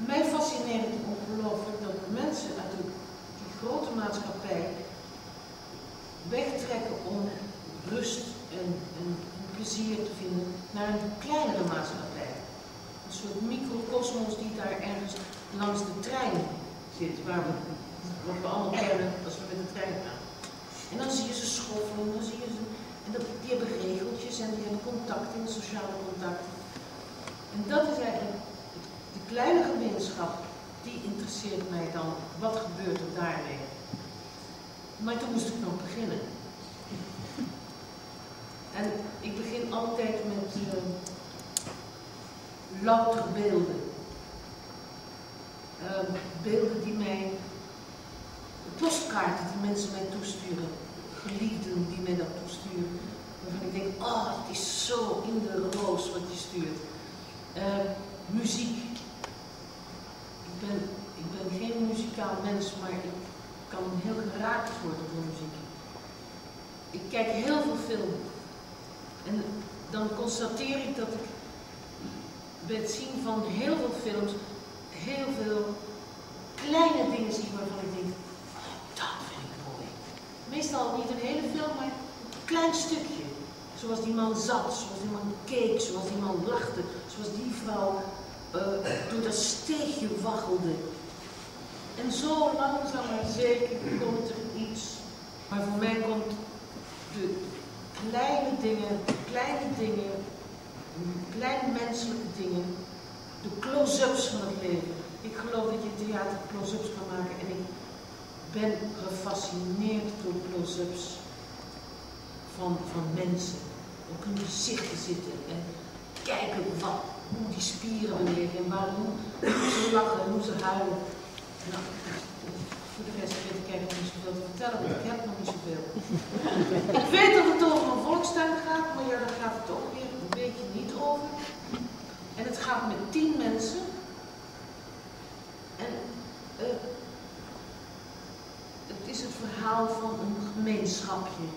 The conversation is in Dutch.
Mij fascineert het ongelooflijk dat mensen uit die grote maatschappij wegtrekken om rust en plezier te vinden naar een kleinere maatschappij. Een soort microcosmos die daar ergens langs de trein zit, wat we allemaal kennen als we met de trein gaan. En dan zie je ze schoffelen, dan zie je ze, en die hebben regeltjes en die hebben contacten, sociale contacten. En dat is eigenlijk de kleine gemeenschap, die interesseert mij dan. Wat gebeurt er daarmee? Maar toen moest ik nog beginnen. En ik begin altijd met louter beelden. Beelden die mij, postkaarten die mensen mij toesturen, geliefden die mij dat toesturen, waarvan ik denk, oh, het is zo in de roos wat je stuurt. Muziek. Ik ben geen muzikaal mens, maar ik kan heel geraakt worden door muziek. Ik kijk heel veel film. En dan constateer ik dat ik bij het zien van heel veel films heel veel kleine dingen zie waarvan ik denk, oh, dat vind ik mooi. Meestal niet een hele film, maar een klein stukje. Zoals die man zat, zoals die man keek, zoals die man lachte, zoals die vrouw door dat steegje waggelde. En zo langzaam maar zeker komt er iets. Maar voor mij komt de kleine dingen, kleine menselijke dingen, de close-ups van het leven. Ik geloof dat je theater close-ups kan maken en ik ben gefascineerd door close-ups van mensen. Op hun gezichten zitten en kijken hoe die spieren bewegen en hoe ze lachen en hoe ze huilen. Nou, voor de rest weet ik eigenlijk niet zoveel te vertellen, want ik heb nog niet zoveel. Ik weet dat het over een volkstuin gaat, maar ja, daar gaat het ook weer een beetje niet over. En het gaat met 10 mensen. En het is het verhaal van een gemeenschapje.